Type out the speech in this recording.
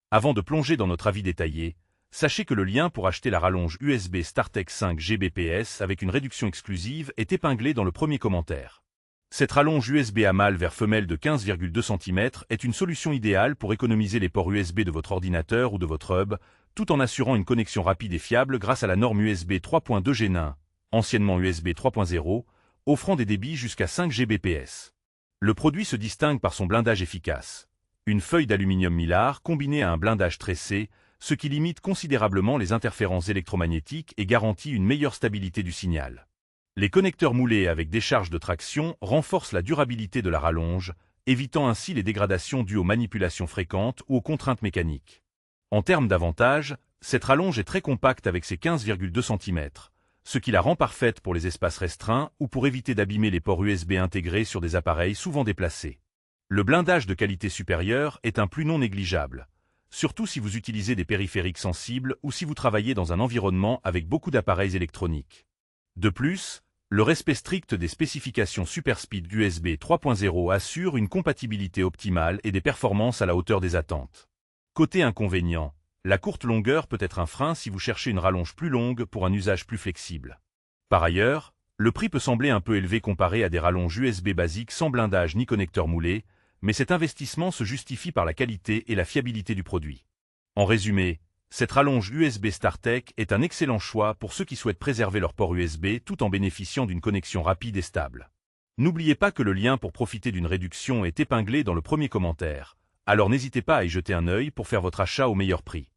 Avant de plonger dans notre avis détaillé, sachez que le lien pour acheter la rallonge USB StarTech 5 Gbps avec une réduction exclusive est épinglé dans le premier commentaire. Cette rallonge USB à mâle vers femelle de 15,2 cm est une solution idéale pour économiser les ports USB de votre ordinateur ou de votre hub, tout en assurant une connexion rapide et fiable grâce à la norme USB 3.2 Gen 1, anciennement USB 3.0, offrant des débits jusqu'à 5 Gbps. Le produit se distingue par son blindage efficace. Une feuille d'aluminium mylar combinée à un blindage tressé, ce qui limite considérablement les interférences électromagnétiques et garantit une meilleure stabilité du signal. Les connecteurs moulés avec décharge de traction renforcent la durabilité de la rallonge, évitant ainsi les dégradations dues aux manipulations fréquentes ou aux contraintes mécaniques. En termes d'avantages, cette rallonge est très compacte avec ses 15,2 cm, ce qui la rend parfaite pour les espaces restreints ou pour éviter d'abîmer les ports USB intégrés sur des appareils souvent déplacés. Le blindage de qualité supérieure est un plus non négligeable, surtout si vous utilisez des périphériques sensibles ou si vous travaillez dans un environnement avec beaucoup d'appareils électroniques. De plus, le respect strict des spécifications SuperSpeed USB 3.0 assure une compatibilité optimale et des performances à la hauteur des attentes. Côté inconvénient, la courte longueur peut être un frein si vous cherchez une rallonge plus longue pour un usage plus flexible. Par ailleurs, le prix peut sembler un peu élevé comparé à des rallonges USB basiques sans blindage ni connecteur moulé, mais cet investissement se justifie par la qualité et la fiabilité du produit. En résumé, cette rallonge USB StarTech est un excellent choix pour ceux qui souhaitent préserver leur port USB tout en bénéficiant d'une connexion rapide et stable. N'oubliez pas que le lien pour profiter d'une réduction est épinglé dans le premier commentaire, alors n'hésitez pas à y jeter un œil pour faire votre achat au meilleur prix.